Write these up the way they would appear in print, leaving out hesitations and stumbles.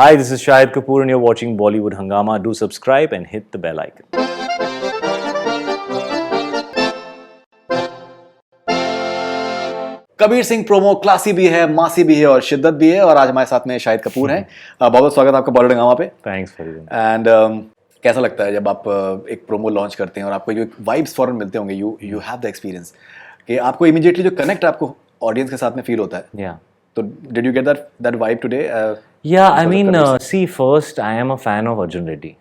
Hi, this is Shahid Kapoor and you're watching Bollywood Hungama. Do subscribe and hit the bell icon. Kabir Singh promo classy भी है, मासी भी है और शिद्दत भी है। और आज हमारे साथ में शाहिद कपूर हैं। बहुत बहुत स्वागत आपका बॉलीवुड हंगामा पे। Thanks, Faridoon. एंड कैसा लगता है जब आप एक प्रोमो लॉन्च करते हैं और आपको जो वाइब्स फॉरन मिलते होंगे, यू हैव द एक्सपीरियंस कि आपको इमीडिएटली जो कनेक्ट आपको ऑडियंस के साथ में फील होता है। Yeah. तो did you get that vibe today? Yeah, I mean, see, first, I am a fan of Arjun Reddy.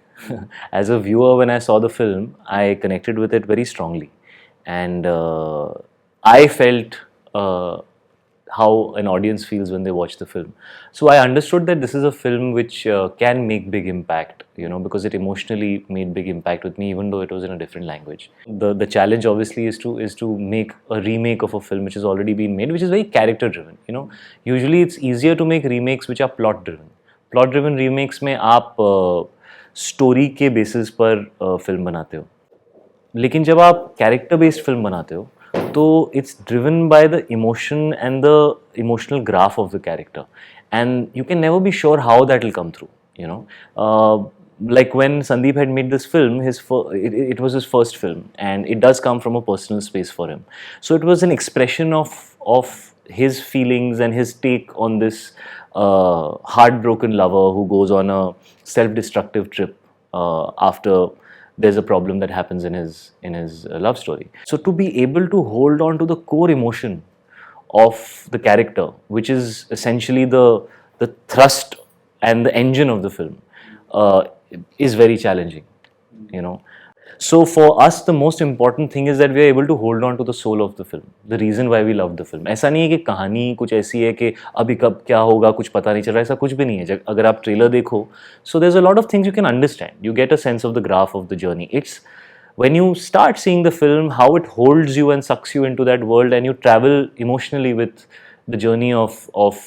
As a viewer, when I saw the film, I connected with it very strongly. And I felt how an audience feels when they watch the film. So I understood that this is a film which can make big impact, because it emotionally made big impact with me, even though it was in a different language. The challenge obviously is to make a remake of a film which has already been made, which is very character driven. Usually it's easier to make remakes which are plot driven. Plot driven remakes में आप story के basis पर film बनाते हो. लेकिन जब आप character based film बनाते हो तो it's driven by the emotion and the emotional graph of the character, and you can never be sure how that will come through. Like when Sandeep had made this film, it was his first film, and it does come from a personal space for him. So it was an expression of his feelings and his take on this heartbroken lover who goes on a self-destructive trip after there's a problem that happens in his love story. So to be able to hold on to the core emotion of the character, which is essentially the thrust and the engine of the film, is very challenging. So for us, the most important thing is that we are able to hold on to the soul of the film, the reason why we love the film. ऐसा नहीं है कि कहानी कुछ ऐसी है कि अभी कब क्या होगा कुछ पता नहीं चल रहा, ऐसा कुछ भी नहीं है. अगर आप ट्रेलर देखो, so there's a lot of things you can understand. You get a sense of the graph of the journey. It's when you start seeing the film, how it holds you and sucks you into that world, and you travel emotionally with the journey of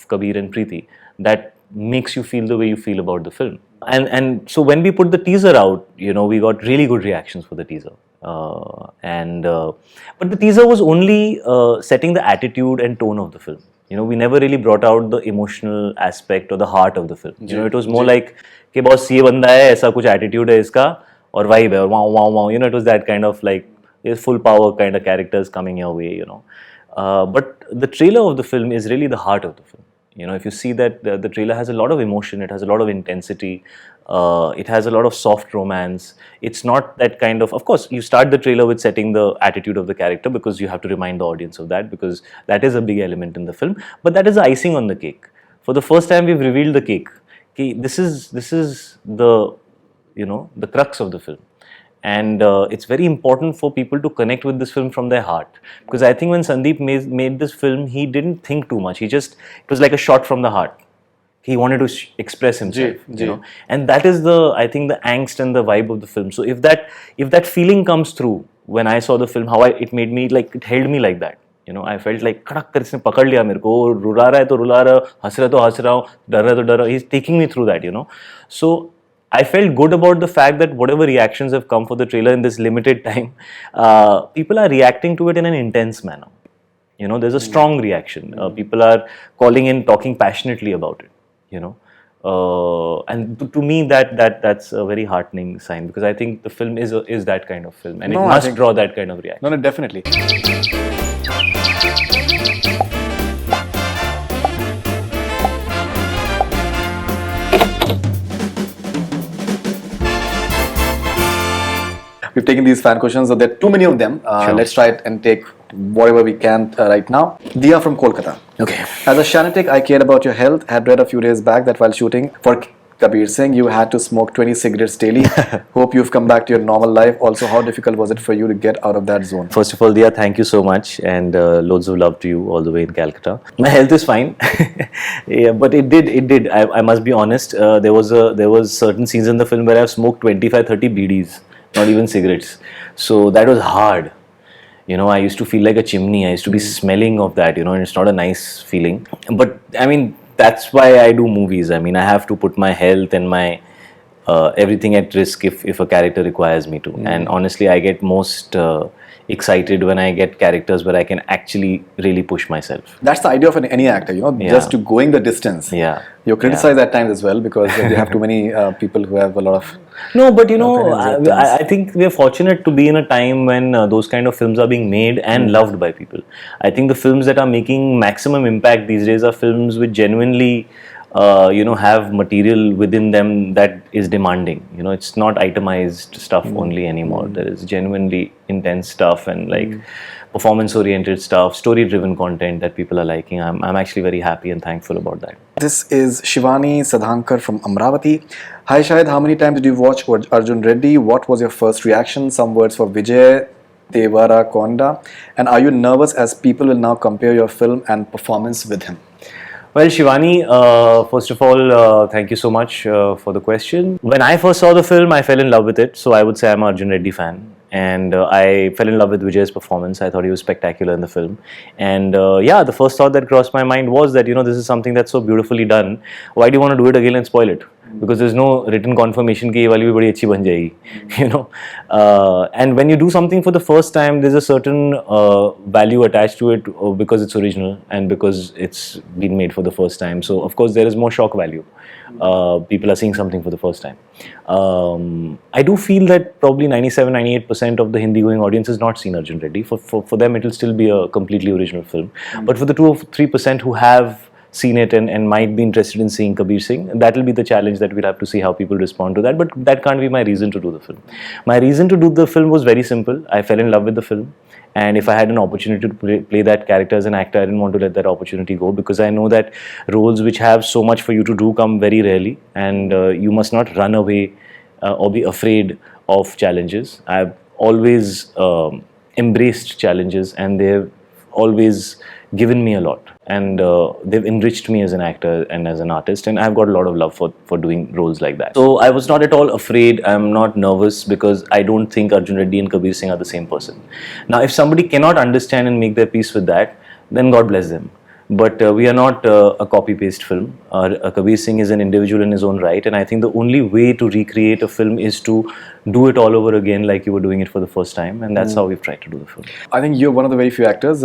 Kabir and Preeti, that makes you feel the way you feel about the film. And so when we put the teaser out, we got really good reactions for the teaser. But the teaser was only setting the attitude and tone of the film. We never really brought out the emotional aspect or the heart of the film. It was more like कि boss ये बंदा है, ऐसा कुछ attitude है इसका और vibe है और wow wow wow. It was that kind of like full power kind of characters coming your way. But the trailer of the film is really the heart of the film. If you see that the trailer has a lot of emotion, it has a lot of intensity, it has a lot of soft romance. It's not that kind of course, you start the trailer with setting the attitude of the character because you have to remind the audience of that, because that is a big element in the film. But that is the icing on the cake. For the first time, we've revealed the cake. This is the the crux of the film. And it's very important for people to connect with this film from their heart, because I think when Sandeep made this film, he didn't think too much. It was like a shot from the heart. He wanted to express himself, and that is I think the angst and the vibe of the film. So if that feeling comes through when I saw the film, how it made me, like, it held me like that. I felt like कड़क कर इसने पकड़ लिया मेरे को, रुला रहा है तो रुला रहा, हंस रहा है तो हंस रहा हूँ, डर रहा है तो डर रहा. He's taking me through that, So I felt good about the fact that whatever reactions have come for the trailer in this limited time, people are reacting to it in an intense manner. There's a strong reaction. People are calling in, talking passionately about it. And to me, that's a very heartening sign, because I think the film is that kind of film, and it must draw that kind of reaction. No, definitely. We've taken these fan questions, so there are too many of them. Sure. Let's try it and take whatever we can right now. Dia from Kolkata. Okay. As a Shanatic, I care about your health. Had read a few days back that while shooting for Kabir Singh, you had to smoke 20 cigarettes daily. Hope you've come back to your normal life. Also, how difficult was it for you to get out of that zone? First of all, Dia, thank you so much, and loads of love to you all the way in Calcutta. My health is fine, yeah, but it did. I must be honest. There was certain scenes in the film where I've smoked 25-30 BDs, not even cigarettes. So that was hard. I used to feel like a chimney. I used to be smelling of that, and it's not a nice feeling. But I mean, that's why I do movies. I mean, I have to put my health and my everything at risk if a character requires me to. And honestly, I get most excited when I get characters where I can actually really push myself. That's the idea of any actor, just to going the distance. Yeah. You're criticized at times as well because you have too many people who have a lot of. No, but opinions at times. I think we are fortunate to be in a time when those kind of films are being made and loved by people. I think the films that are making maximum impact these days are films which genuinely, have material within them that is demanding. It's not itemized stuff only anymore. There is genuinely intense stuff and like performance-oriented stuff, story-driven content that people are liking. I'm actually very happy and thankful about that. This is Shivani Sadhankar from Amravati. Hi Shahid, how many times did you watch Arjun Reddy? What was your first reaction? Some words for Vijay Devara Konda. And are you nervous as people will now compare your film and performance with him? Well, Shivani, first of all, thank you so much for the question. When I first saw the film, I fell in love with it. So I would say I'm an Arjun Reddy fan. And I fell in love with Vijay's performance. I thought he was spectacular in the film. And the first thought that crossed my mind was that, this is something that's so beautifully done. Why do you want to do it again and spoil it? Because there's no written confirmation that ये वाली भी बड़ी अच्छी बन जाएगी, and when you do something for the first time, there's a certain value attached to it because it's original and because it's been made for the first time. So of course there is more shock value. People are seeing something for the first time. I do feel that probably 97-98% of the Hindi going audience has not seen Arjun Reddy. For them it will still be a completely original film. But for the 2 or 3% who have seen it and might be interested in seeing Kabir Singh, that will be the challenge that we'll have to see how people respond to that. But that can't be my reason to do the film. My reason to do the film was very simple. I fell in love with the film, and if I had an opportunity to play that character as an actor, I didn't want to let that opportunity go, because I know that roles which have so much for you to do come very rarely, and you must not run away or be afraid of challenges. I've always embraced challenges, and they've always given me a lot, and they've enriched me as an actor and as an artist, and I've got a lot of love for doing roles like that. So I was not at all afraid. I'm not nervous, because I don't think Arjun Reddy and Kabir Singh are the same person. Now, if somebody cannot understand and make their peace with that, then God bless them. But we are not a copy-paste film. Kabir Singh is an individual in his own right, and I think the only way to recreate a film is to do it all over again like you were doing it for the first time, and that's how we've tried to do the film. I think you're one of the very few actors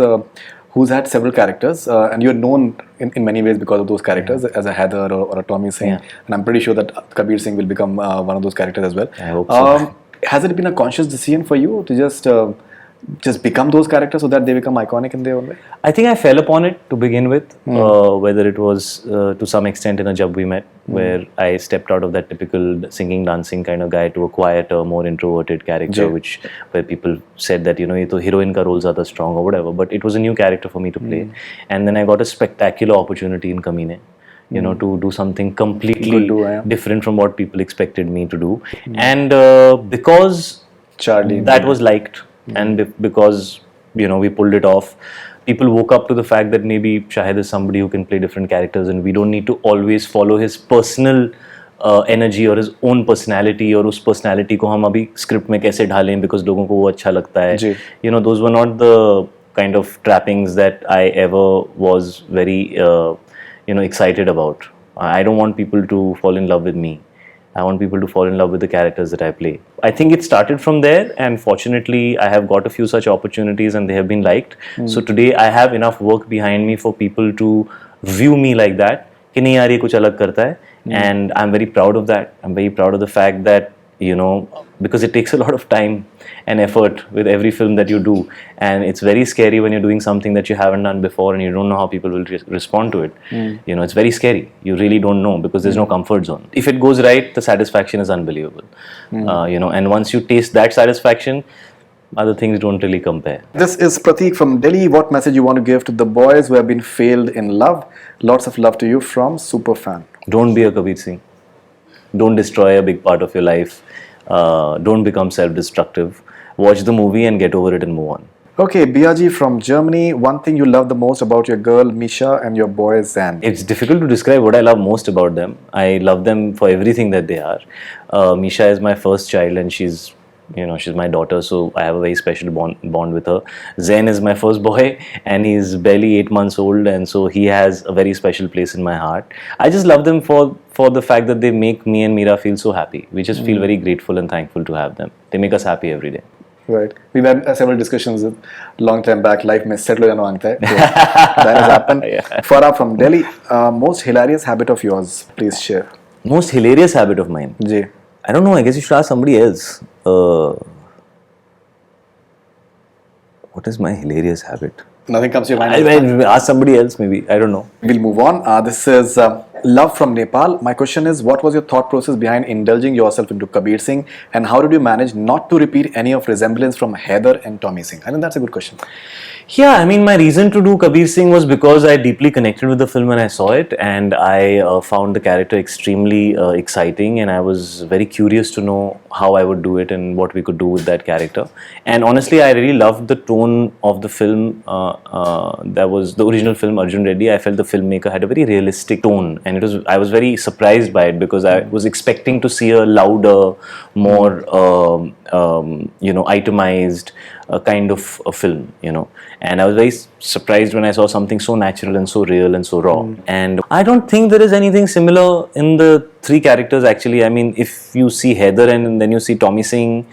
who's had several characters, and you're known in many ways because of those characters, as a Haider or a Tommy Singh, and I'm pretty sure that Kabir Singh will become one of those characters as well. I hope so. Has it been a conscious decision for you to just become those characters so that they become iconic in their own way? I think I fell upon it to begin with, whether it was to some extent in a Jab We Met, where I stepped out of that typical singing, dancing kind of guy to a quieter, more introverted character, where people said that, ye to heroine ka role zyada strong or whatever, but it was a new character for me to play. And then I got a spectacular opportunity in Kamine, to do something completely different from what people expected me to do. And because Charlie, that was liked, and because we pulled it off, people woke up to the fact that maybe Shahid is somebody who can play different characters, and we don't need to always follow his personal energy or his own personality, or उस personality को हम अभी script में कैसे ढालें because लोगों को वो अच्छा लगता है. Those were not the kind of trappings that I ever was very excited about. I don't want people to fall in love with me. I want people to fall in love with the characters that I play. I think it started from there, and fortunately I have got a few such opportunities and they have been liked. So today I have enough work behind me for people to view me like that, कि नहीं यार ये कुछ अलग करता है. And I'm very proud of that. I'm very proud of the fact that, because it takes a lot of time and effort with every film that you do, and it's very scary when you're doing something that you haven't done before and you don't know how people will respond to it. It's very scary. You really don't know, because there's no comfort zone. If it goes right, the satisfaction is unbelievable. And once you taste that satisfaction, other things don't really compare. This is Prateek from Delhi. What message you want to give to the boys who have been failed in love? Lots of love to you from Superfan. Don't be a Kabir Singh. Don't destroy a big part of your life. Don't become self-destructive. Watch the movie and get over it and move on. Okay, Biaji from Germany. One thing you love the most about your girl Misha and your boy Zain? It's difficult to describe what I love most about them. I love them for everything that they are. Misha is my first child, and she's she's my daughter, so I have a very special bond with her. Zain is my first boy, and he's barely 8 months old, and so he has a very special place in my heart. I just love them for the fact that they make me and Meera feel so happy. We just feel very grateful and thankful to have them. They make us happy every day. Right. We've had several discussions long time back. Life में settle हो जाना मांगता है. That has happened. Farah from Delhi. Most hilarious habit of yours, please share. Most hilarious habit of mine? Ji. I don't know. I guess you should ask somebody else. What is my hilarious habit? Nothing comes to your mind. Ask somebody else maybe. I don't know. We'll move on. This is Love from Nepal. My question is, what was your thought process behind indulging yourself into Kabir Singh, and how did you manage not to repeat any of resemblance from Haider and Tommy Singh? I think that's a good question. Yeah, I mean, my reason to do Kabir Singh was because I deeply connected with the film when I saw it, and I found the character extremely exciting, and I was very curious to know how I would do it and what we could do with that character. And honestly, I really loved the tone of the film. That was the original film, Arjun Reddy. I felt the filmmaker had a very realistic tone, and I was very surprised by it because I was expecting to see a louder, more itemized kind of a film, and I was very surprised when I saw something so natural and so real and so raw. And I don't think there is anything similar in the three characters actually. I mean, if you see Haider and then you see Tommy Singh,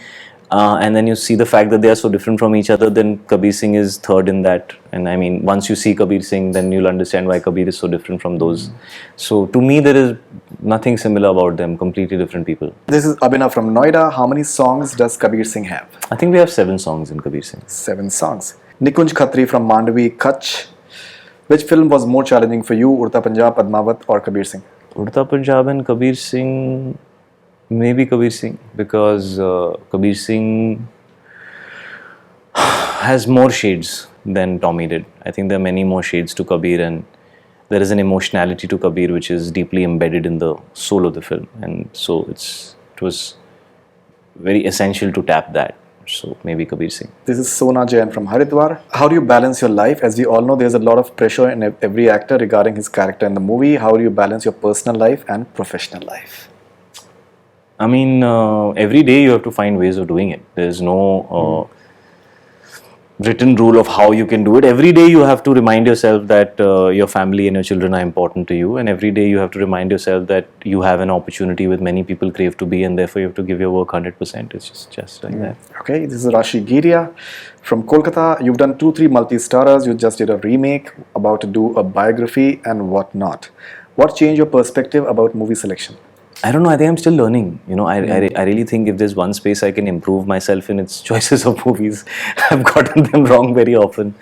and then you see the fact that they are so different from each other, then Kabir Singh is third in that. And I mean, once you see Kabir Singh, then you'll understand why Kabir is so different from those. So to me, there is nothing similar about them, completely different people. This is Abhinav from Noida. How many songs does Kabir Singh have? I think we have 7 songs in Kabir Singh. 7 songs. Nikunj Khatri from Mandvi, Kutch. Which film was more challenging for you, Urta Punjab, Padmavat or Kabir Singh? Urta Punjab and Kabir Singh, maybe Kabir Singh, because Kabir Singh has more shades than Tommy did. I think there are many more shades to Kabir, and there is an emotionality to Kabir which is deeply embedded in the soul of the film, and so it was very essential to tap that. So maybe Kabir Singh. This is Sona Jain from Haridwar. How do you balance your life? As we all know, there's a lot of pressure in every actor regarding his character in the movie. How do you balance your personal life and professional life? I mean, every day you have to find ways of doing it. There's no written rule of how you can do it. Every day you have to remind yourself that your family and your children are important to you, and every day you have to remind yourself that you have an opportunity with many people crave to be, and therefore you have to give your work 100%. It's just like that. Okay, this is Rashi Giria from Kolkata. You've done 2-3 multi-starrers. You just did a remake, about to do a biography and whatnot. What changed your perspective about movie selection? I don't know. I think I'm still learning. I really think if there's one space I can improve myself in, it's choices of movies. I've gotten them wrong very often.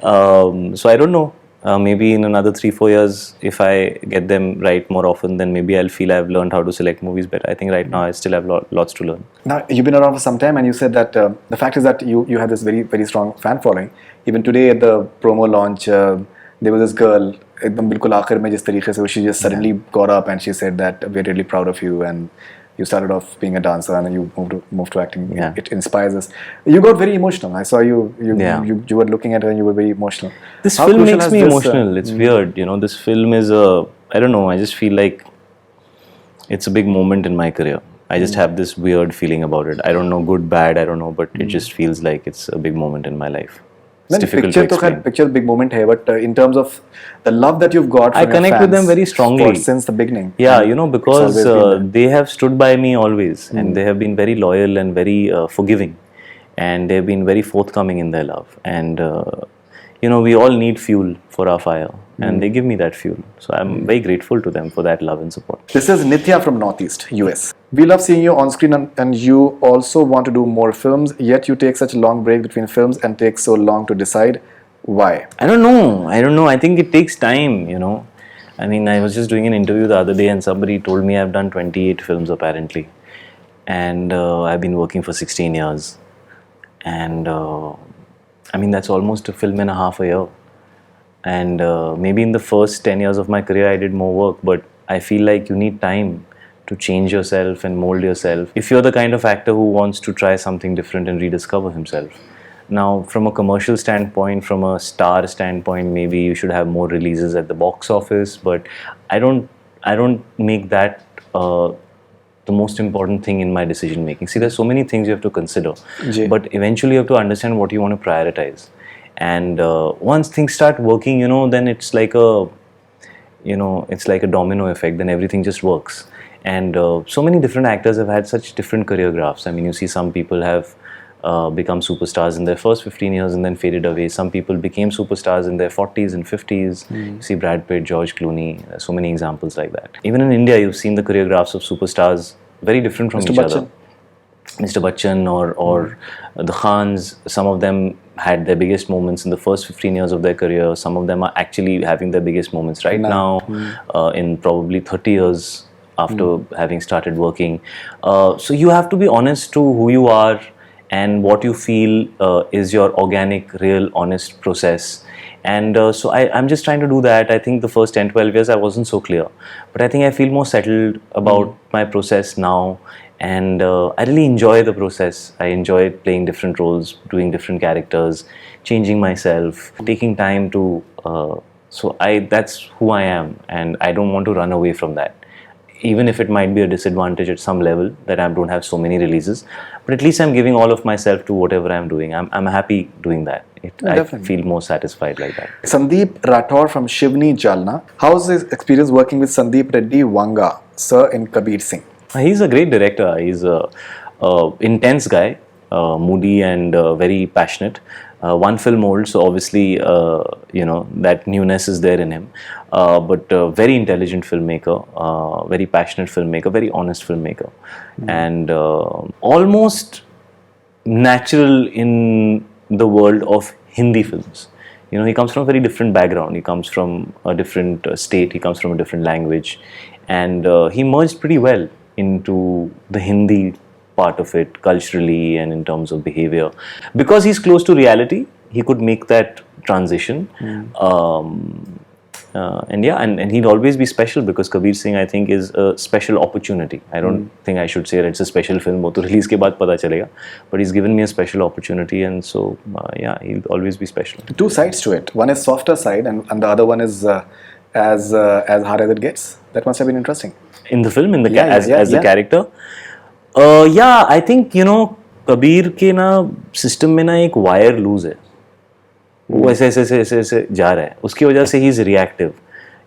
So I don't know. Maybe in another 3-4 years, if I get them right more often, then maybe I'll feel I've learned how to select movies better. I think right now I still have lots to learn. Now, you've been around for some time, and you said that the fact is that you have this very, very strong fan following. Even today at the promo launch, there was this girl, एकदम बिल्कुल आखिर में जिस तरीके से she just suddenly got up and she said that we're really proud of you, and you started off being a dancer and then you moved to acting. Yeah. It inspires us. You got very emotional. I saw you were looking at her and you were very emotional. This film makes me emotional. It's weird, this film is I don't know, I just feel like it's a big moment in my career. I just have this weird feeling about it. I don't know, good, bad, I don't know, but it just feels like it's a big moment in my life. It's difficult to explain. Picture big moment hai, but in terms of the love that you've got from I connect your fans with them very strongly since the beginning. Yeah, because they have stood by me always, and they have been very loyal and very forgiving, and they've been very forthcoming in their love, and we all need fuel for our fire, and they give me that fuel. So I'm very grateful to them for that love and support. This is Nithya from Northeast, US. We love seeing you on screen, and you also want to do more films, yet you take such a long break between films and take so long to decide. Why? I don't know. I think it takes time, I mean, I was just doing an interview the other day and somebody told me I've done 28 films apparently. And I've been working for 16 years. And I mean, that's almost a film and a half a year. And maybe in the first 10 years of my career, I did more work, but I feel like you need time to change yourself and mold yourself. If you're the kind of actor who wants to try something different and rediscover himself. Now, from a commercial standpoint, from a star standpoint, maybe you should have more releases at the box office, but I don't make that the most important thing in my decision making. See, there's so many things you have to consider, ji. but eventually you have to understand what you want to prioritize. And once things start working, then it's like a domino effect. Then everything just works. And so many different actors have had such different career graphs. I mean, you see some people have become superstars in their first 15 years and then faded away. Some people became superstars in their 40s and 50s. You see Brad Pitt, George Clooney, so many examples like that. Even in India, you've seen the career graphs of superstars very different from Mr. each Bachchan. other. Mr. Bachchan or the Khans, some of them had their biggest moments in the first 15 years of their career. Some of them are actually having their biggest moments right now, in probably 30 years after having started working. So you have to be honest to who you are and what you feel is your organic, real, honest process. And so I'm just trying to do that. I think the first 10, 12 years I wasn't so clear. But I think I feel more settled about my process now. And I really enjoy the process. I enjoy playing different roles, doing different characters, changing myself, taking time to... that's who I am. And I don't want to run away from that. Even if it might be a disadvantage at some level that I don't have so many releases, but at least I'm giving all of myself to whatever I'm doing. I'm happy doing that. I definitely. feel more satisfied like that. Sandeep Rathore from Shivni, Jalna. How's his experience working with Sandeep Reddy Wanga, sir, in Kabir Singh? He's a great director. He's a intense guy, moody and very passionate. One film old, so obviously that newness is there in him. But very intelligent filmmaker, very passionate filmmaker, very honest filmmaker, and almost natural in the world of Hindi films. He comes from a very different background. He comes from a different state. He comes from a different language, and he merged pretty well into the Hindi part of it, culturally and in terms of behavior. Because he's close to reality, he could make that transition. And he'd always be special, because Kabir Singh, I think, is a special opportunity. I don't think I should say that it's a special film. वो तो release के बाद पता चलेगा. But he's given me a special opportunity, and so he'll always be special. Two sides to it. One is softer side, and the other one is as hard as it gets. That must have been interesting. In the film, as yeah. the character. I think Kabir के ना system में ना एक wire loose है. वो ऐसे जा रहा है. उसकी वजह से he is reactive.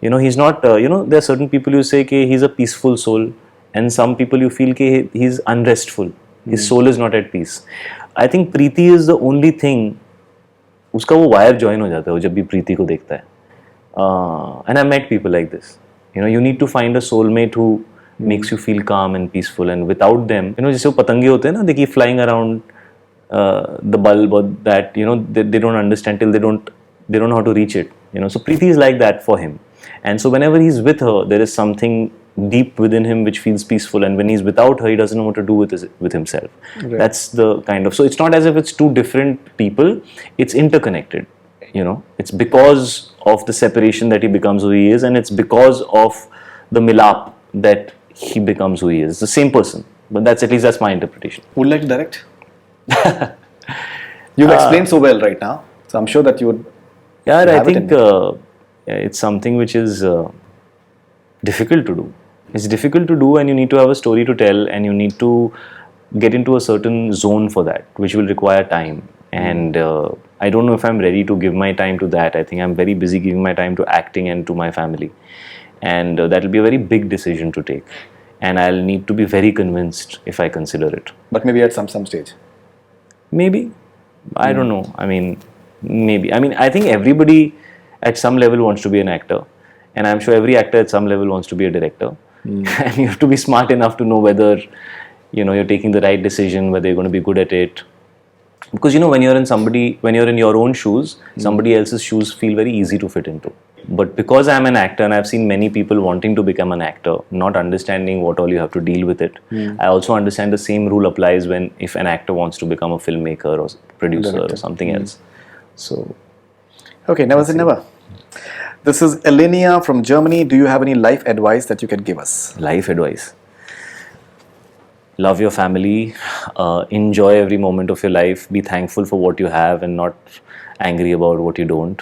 He is not, there are certain people you say कि he is a peaceful soul, and some people you feel कि he is unrestful. His soul is not at peace. I think Preeti is the only thing, उसका वो wire join हो जाता है जब भी प्रीति को देखता है. And I met people like this. You need to find a soulmate who makes you feel calm and peaceful, and without them, जैसे वो पतंगे होते हैं ना, they keep flying around the bulb, or that they don't understand till they don't know how to reach it. So Preeti is like that for him, and so whenever he's with her, there is something deep within him which feels peaceful, and when he's without her, he doesn't know what to do with himself. Right. That's the kind of... So it's not as if it's two different people, it's interconnected. It's because of the separation that he becomes who he is, and it's because of the milap that he becomes who he is. It's the same person, but that's my interpretation. Would you like to direct? You've explained so well right now, so I'm sure that you would. Yeah, I think it's something which is difficult to do. It's difficult to do, and you need to have a story to tell, and you need to get into a certain zone for that, which will require time. And I don't know if I'm ready to give my time to that. I think I'm very busy giving my time to acting and to my family. And that will be a very big decision to take. And I'll need to be very convinced if I consider it. But maybe at some stage. Maybe. I don't know. I mean, maybe. I mean, I think everybody at some level wants to be an actor. And I'm sure every actor at some level wants to be a director. And you have to be smart enough to know whether, you're taking the right decision, whether you're going to be good at it. Because, when you're in your own shoes, somebody else's shoes feel very easy to fit into. But because I'm an actor, and I've seen many people wanting to become an actor, not understanding what all you have to deal with it, I also understand the same rule applies if an actor wants to become a filmmaker or producer or something else. So, okay, never say never. This is Elenia from Germany. Do you have any life advice that you can give us? Life advice. Love your family. Enjoy every moment of your life. Be thankful for what you have and not angry about what you don't.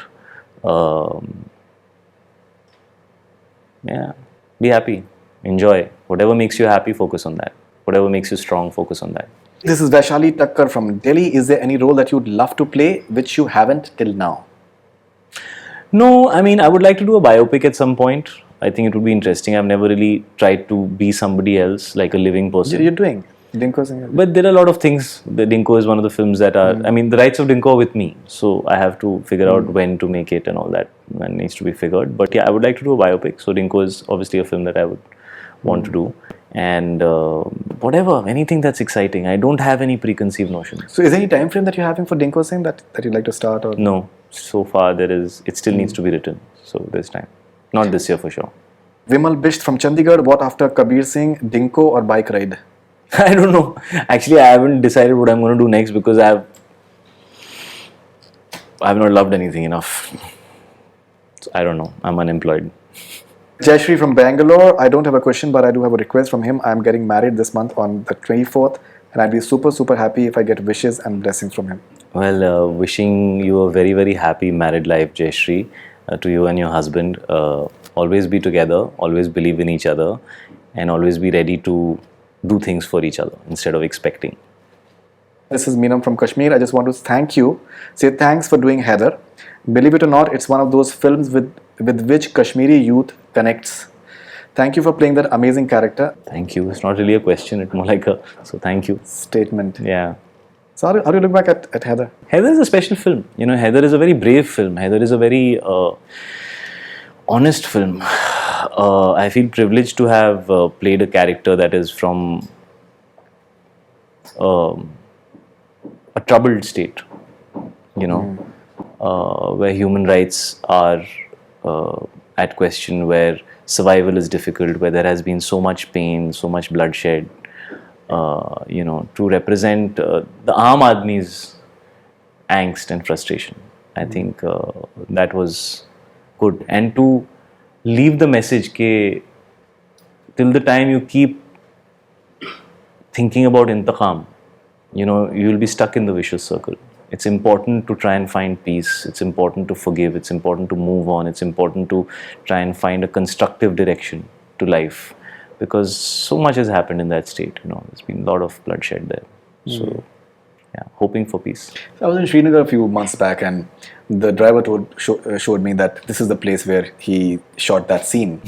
Be happy. Enjoy. Whatever makes you happy, focus on that. Whatever makes you strong, focus on that. This is Vaishali Thakkar from Delhi. Is there any role that you'd love to play which you haven't till now? No, I mean, I would like to do a biopic at some point. I think it would be interesting. I've never really tried to be somebody else, like a living person. You're doing Dinko Singh. But there are a lot of things. The Dinko is one of the films that are, I mean, the rights of Dinko are with me. So I have to figure out when to make it and all that. When needs to be figured. But yeah, I would like to do a biopic. So Dinko is obviously a film that I would want to do. And whatever, anything that's exciting. I don't have any preconceived notions. So is there any time frame that you're having for Dinko Singh that you'd like to start? Or No. So far, it still needs to be written. So there's time. Not this year for sure. Vimal Bisht from Chandigarh. What after Kabir Singh, Dinko or bike ride? I don't know. Actually, I haven't decided what I'm going to do next because I've not loved anything enough. So I don't know. I'm unemployed. Jayashri from Bangalore. I don't have a question, but I do have a request from him. I'm getting married this month on the 24th, and I'd be super, super happy if I get wishes and blessings from him. Well, wishing you a very, very happy married life, Jayashri, to you and your husband. Always be together, always believe in each other, and always be ready to do things for each other instead of expecting. This is Meera from Kashmir. I just want to thank you. Say thanks for doing Haider. Believe it or not, it's one of those films with which Kashmiri youth connects. Thank you for playing that amazing character. Thank you. It's not really a question. It's more like a so thank you. Statement. Yeah. So how do you look back at Haider? Haider is a special film. You know, Haider is a very brave film. Haider is a very honest film. I feel privileged to have played a character that is from a troubled state, you know, where human rights are at question, where survival is difficult, where there has been so much pain, so much bloodshed, you know, to represent the Aam Aadmi's angst and frustration. I think that was good. And to leave the message that till the time you keep thinking about intiqam, you know, you will be stuck in the vicious circle. It's important to try and find peace. It's important to forgive. It's important to move on. It's important to try and find a constructive direction to life, because so much has happened in that state. You know, there's been a lot of bloodshed there. So, yeah, hoping for peace. I was in Srinagar a few months back, and the driver showed me that this is the place where he shot that scene,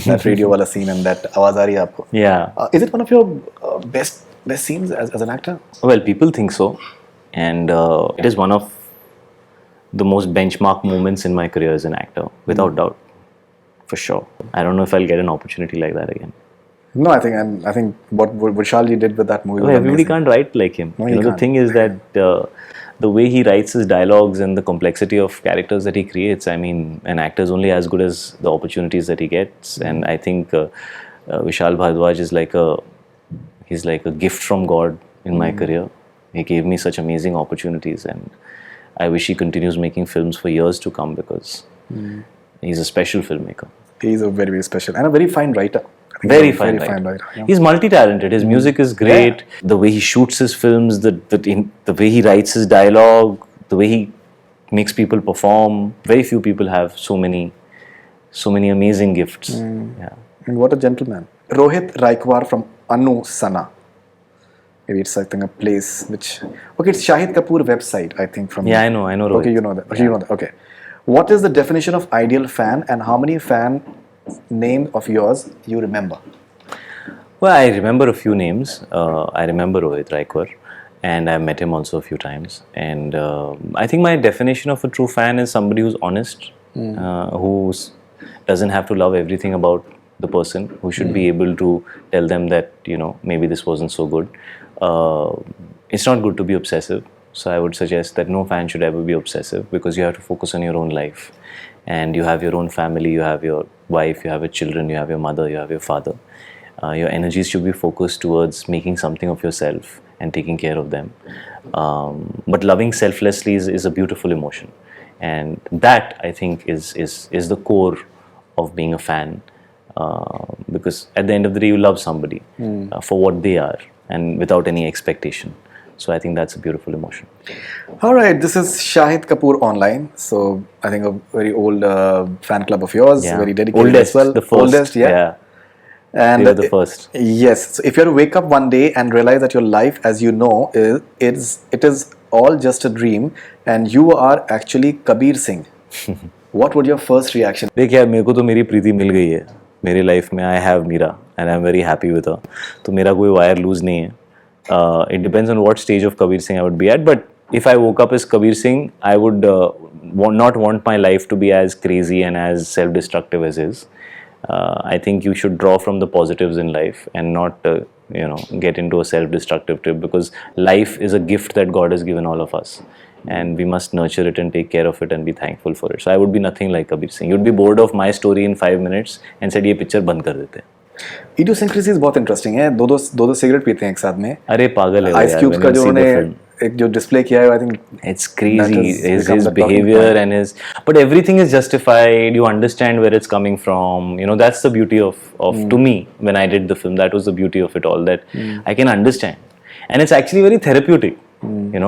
that radio wala scene, and that Awaaz Aa Rahi Hai Aapko. Yeah. Is it one of your best scenes as an actor? Well, people think so. And it is one of the most benchmark moments in my career as an actor, without doubt, for sure. I don't know if I'll get an opportunity like that again. No, I think what Vishalji did with that movie. No, was everybody amazing. can't write like him. No, you he know, the can't. thing is that the way he writes his dialogues and the complexity of characters that he creates, I mean, an actor is only as good as the opportunities that he gets. And I think Vishal Bhardwaj is he's like a gift from God in my career. He gave me such amazing opportunities, and I wish he continues making films for years to come, because he's a special filmmaker. He's a very, very special and a very fine writer. I think Very he's a fine fine writer. Yeah. He's multi-talented. His music is great. The way he shoots his films, the way he writes his dialogue, the way he makes people perform. Very few people have so many amazing gifts. Yeah. And what a gentleman. Rohit Raikwar from Anu Sana. Maybe it's, I think, a place which... Okay, it's Shahid Kapoor website, I think. From Yeah, I know Rohit. Okay, you know that. You know that. Okay. What is the definition of ideal fan, and how many fan names of yours you remember? Well, I remember a few names. I remember Rohit Raikwar, and I've met him also a few times. And I think my definition of a true fan is somebody who's honest, who doesn't have to love everything about the person, who should be able to tell them that, you know, maybe this wasn't so good. It's not good to be obsessive. So I would suggest that no fan should ever be obsessive, because you have to focus on your own life. And you have your own family, you have your wife, you have your children, you have your mother, you have your father. Your energies should be focused towards making something of yourself and taking care of them. But loving selflessly is a beautiful emotion. And that, I think, is the core of being a fan. Because at the end of the day, you love somebody for what they are and without any expectation. So I think that's a beautiful emotion. All right, this is Shahid Kapoor Online. So I think a very old fan club of yours, Yeah. very dedicated Oldest, as well. the first. Oldest, yeah. And They were the first. yes, so if you were to wake up one day and realize that your life, as you know, it is all just a dream, and you are actually Kabir Singh, what would your first reaction? देख यार, मेरे को तो मेरी प्रीति मिल गई है मेरी life में. I have Meera and I am very happy with her. तो मेरा कोई वायर लूज नहीं है. It depends on what stage of Kabir Singh I would be at, but if I woke up as Kabir Singh, I would not want my life to be as crazy and as self-destructive as his. I think you should draw from the positives in life and not, get into a self-destructive trip, because life is a gift that God has given all of us. And we must nurture it and take care of it and be thankful for it. So I would be nothing like Kabir Singh. You'd be bored of my story in 5 minutes and said, ये picture बंद कर देते हैं. इडियोसिंक्रेसीज बहुत interesting है. दो cigarette पीते हैं एक साथ में. अरे पागल है आइस क्यूब्स का जो उन्होंने एक जो डिस्प्ले किया है, I think it's crazy. His behavior and his, but everything is justified. You understand where it's coming from. That's the beauty of to me, when I did the film, that was the beauty of it all, that I can understand. And it's actually very therapeutic.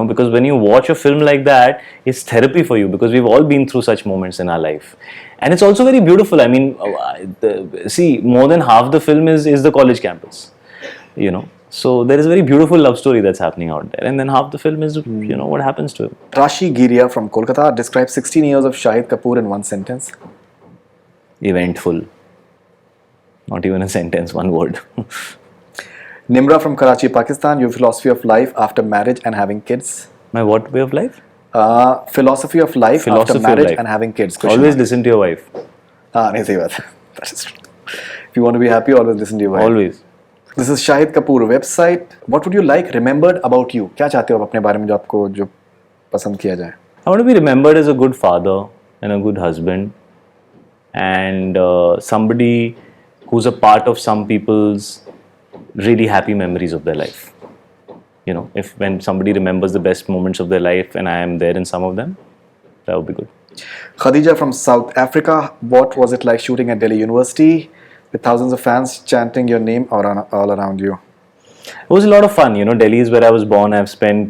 Because when you watch a film like that, it's therapy for you, because we've all been through such moments in our life. And it's also very beautiful. I mean, see, more than half the film is the college campus, so there is a very beautiful love story that's happening out there, and then half the film is what happens to him. Rashi Giria from Kolkata describes 16 years of Shahid Kapoor in one sentence. Eventful. Not even a sentence, one word. Nimra from Karachi, Pakistan, your philosophy of life after marriage and having kids. My what way of life? Philosophy of life after marriage and having kids. Always listen to your wife. नहीं सही बात है. That is true. If you want to be happy, always listen to your wife. Always. This is Shahid Kapoor website. What would you like remembered about you? क्या चाहते हो आप अपने बारे में जो पसंद किया जाए? I want to be remembered as a good father and a good husband, and somebody who's a part of some people's really happy memories of their life. If when somebody remembers the best moments of their life and I am there in some of them, that would be good. Khadija from South Africa, what was it like shooting at Delhi University with thousands of fans chanting your name all around you? It was a lot of fun. Delhi is where I was born. I've spent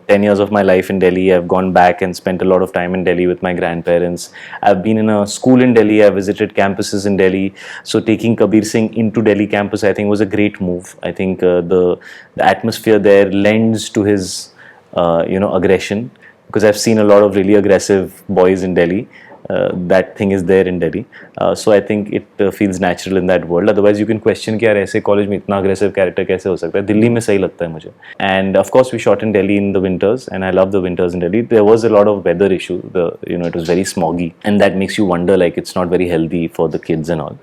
10 years of my life in Delhi. I've gone back and spent a lot of time in Delhi with my grandparents. I've been in a school in Delhi. I've visited campuses in Delhi. So taking Kabir Singh into Delhi campus, I think, was a great move. I think the atmosphere there lends to his, aggression, because I've seen a lot of really aggressive boys in Delhi. That thing is there in Delhi, so I think it feels natural in that world. Otherwise you can question कि यार ऐसे college में इतना aggressive character कैसे हो सकता है. दिल्ली में सही लगता है मुझे. And of course we shot in Delhi in the winters, and I love the winters in Delhi. There was a lot of weather issue. It was very smoggy, and that makes you wonder, like, it's not very healthy for the kids and all.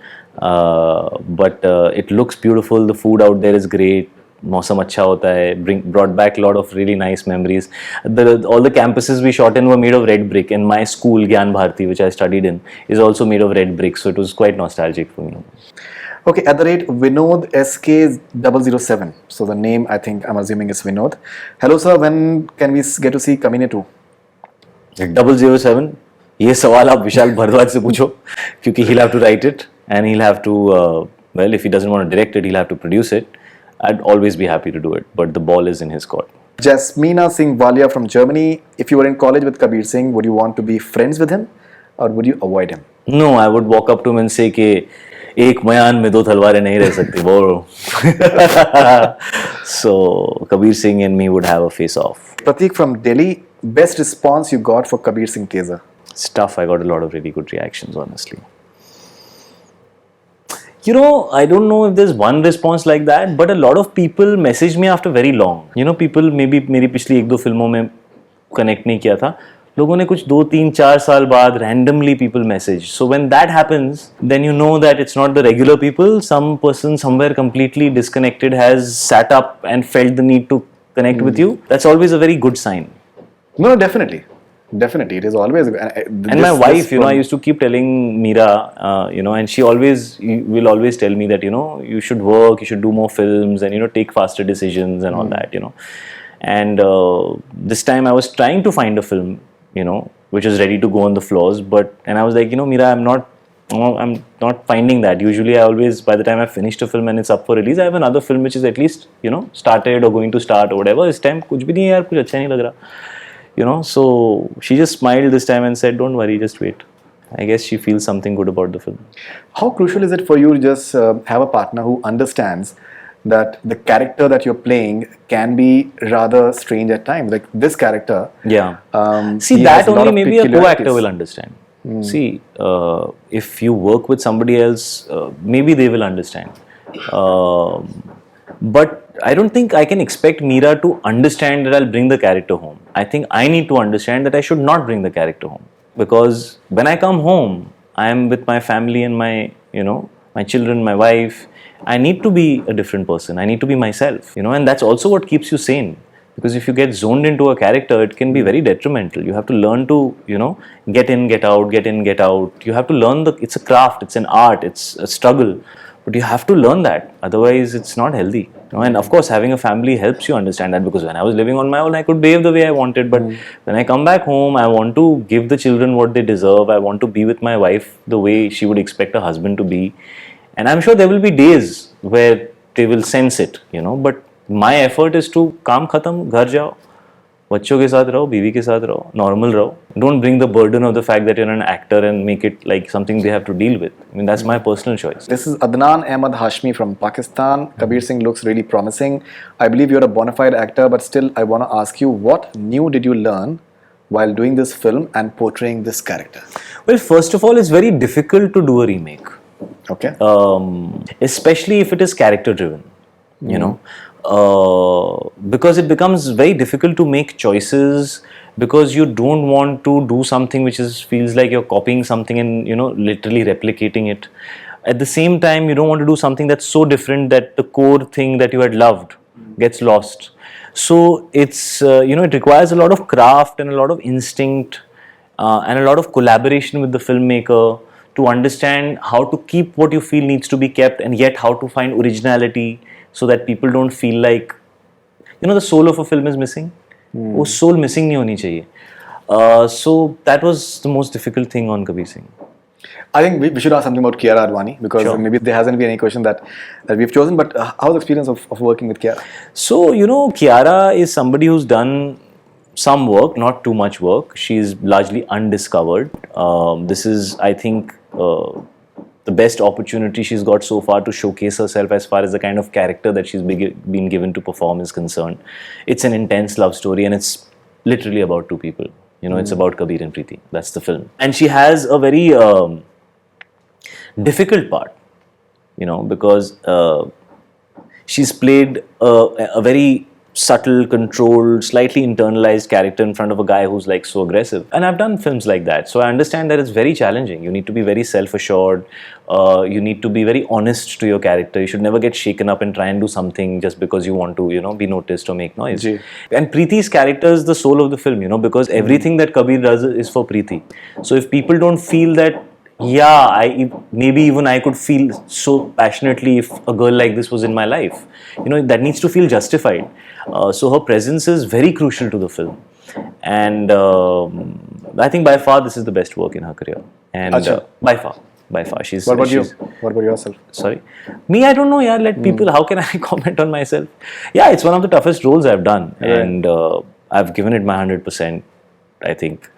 But it looks beautiful. The food out there is great. मौसम अच्छा होता है. Brought back a lot of really nice memories. All the campuses we shot in were made of red brick, and my school Gyan Bharati, which I studied in, is also made of red brick, so it was quite nostalgic for me. Okay, at the rate Vinod SK007. So the name, I think, I'm assuming is Vinod. Hello sir, when can we get to see Kamine 2? 007. ये सवाल आप विशाल भारद्वाज से पूछो, क्योंकि he'll have to write it, and he'll have to, if he doesn't want to direct it, he'll have to produce it. I'd always be happy to do it, but the ball is in his court. Jasmina Singh Walia from Germany. If you were in college with Kabir Singh, would you want to be friends with him or would you avoid him? No, I would walk up to him and say कि एक मयान में दो तलवारें नहीं रह सकती, वो. So Kabir Singh and me would have a face off. Pratik from Delhi. Best response you got for Kabir Singh teaser? It's tough. I got a lot of really good reactions, honestly. I don't know if there's one response like that, but a lot of people messaged me after very long. People maybe मेरी पिछली 1-2 फिल्मों में connect नहीं किया था. लोगों ने कुछ 2-3-4 साल बाद randomly people message. So when that happens, then you know that it's not the regular people. Some person somewhere completely disconnected has sat up and felt the need to connect with you. That's always a very good sign. No, definitely. Definitely, it is always. And my wife, I used to keep telling Meera, and she will always tell me that, you should work, you should do more films, and, take faster decisions and all that, And this time I was trying to find a film, which was ready to go on the floors, and I was like, Meera, I'm not finding that. Usually I always, by the time I've finished a film and it's up for release, I have another film which is at least, started or going to start or whatever. This time, कुछ भी नहीं है यार, कुछ अच्छा नहीं लग रहा. So she just smiled this time and said, don't worry, just wait. I guess she feels something good about the film. How crucial is it for you to just have a partner who understands that the character that you're playing can be rather strange at times? Like this character, Yeah. See, he has that a lot only of maybe a co-actor peculiarities. will understand. See, if you work with somebody else, maybe they will understand. But I don't think I can expect Meera to understand that I'll bring the character home. I think I need to understand that I should not bring the character home. Because when I come home, I am with my family and my children, my wife. I need to be a different person. I need to be myself, and that's also what keeps you sane. Because if you get zoned into a character, it can be very detrimental. You have to learn to, get in, get out, get in, get out. You have to learn it's a craft, it's an art, it's a struggle. But you have to learn that. Otherwise, it's not healthy. And of course, having a family helps you understand that, because when I was living on my own, I could behave the way I wanted. But when I come back home, I want to give the children what they deserve. I want to be with my wife the way she would expect a husband to be. And I'm sure there will be days where they will sense it, but my effort is to काम खत्म, घर जाओ, बच्चों के साथ रहो, बीवी के साथ रहो, normal रहो. Don't bring the burden of the fact that you're an actor and make it like something they have to deal with. I mean, that's my personal choice. This is Adnan Ahmad Hashmi from Pakistan. Kabir Singh looks really promising. I believe you're a bona fide actor, but still, I want to ask you, what new did you learn while doing this film and portraying this character? Well, first of all, it's very difficult to do a remake. Okay. Especially if it is character driven, because it becomes very difficult to make choices, because you don't want to do something which feels like you're copying something and literally replicating it. At the same time, you don't want to do something that's so different that the core thing that you had loved gets lost. So it's it requires a lot of craft and a lot of instinct and a lot of collaboration with the filmmaker to understand how to keep what you feel needs to be kept, and yet how to find originality so that people don't feel like the soul of a film is missing. वो soul missing नहीं होनी चाहिए. So that was the most difficult thing on Kabir Singh. I think we should ask something about Kiara Advani, because Sure. maybe there hasn't been any question that we've chosen. But how's the experience of working with Kiara? So, Kiara is somebody who's done some work, not too much work. She's largely undiscovered. This is, I think, the best opportunity she's got so far to showcase herself as far as the kind of character that she's been given to perform is concerned. It's an intense love story, and it's literally about two people. It's about Kabir and Preeti. That's the film. And she has a very difficult part, because she's played a very subtle, controlled, slightly internalized character in front of a guy who's like so aggressive. And I've done films like that, so I understand that it's very challenging. You need to be very self-assured. You need to be very honest to your character. You should never get shaken up and try and do something just because you want to, be noticed or make noise. Ji. And Preeti's character is the soul of the film, because everything that Kabir does is for Preeti. So if people don't feel that, maybe even I could feel so passionately if a girl like this was in my life. That needs to feel justified. So her presence is very crucial to the film. And I think by far this is the best work in her career. And Achha. By far. She's. What about you? she's- What about yourself? Sorry? Me, I don't know, let people, how can I comment on myself? Yeah, it's one of the toughest roles I've done. And I've given it my 100%, I think.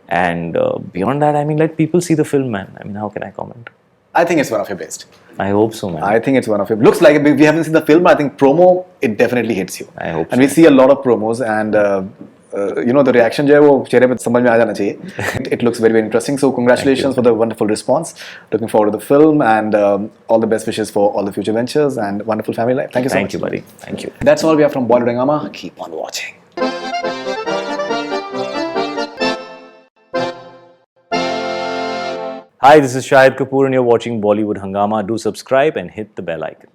And beyond that, let people see the film, man. How can I comment? I think it's one of your best. I hope so, man. I think it's one of your. Looks like we haven't seen the film. I think promo, it definitely hits you. I hope And we see a lot of promos, and the reaction जो है वो चेहरे पे समझ में आ जाना चाहिए. It looks very, very interesting. So congratulations for the wonderful response. Looking forward to the film, and all the best wishes for all the future ventures and wonderful family life. Thank you so much. Thank you, buddy. Thank you. That's all we have from Bollywood Hungama. Keep on watching. Hi, this is Shahid Kapoor and you're watching Bollywood Hungama. Do subscribe and hit the bell icon.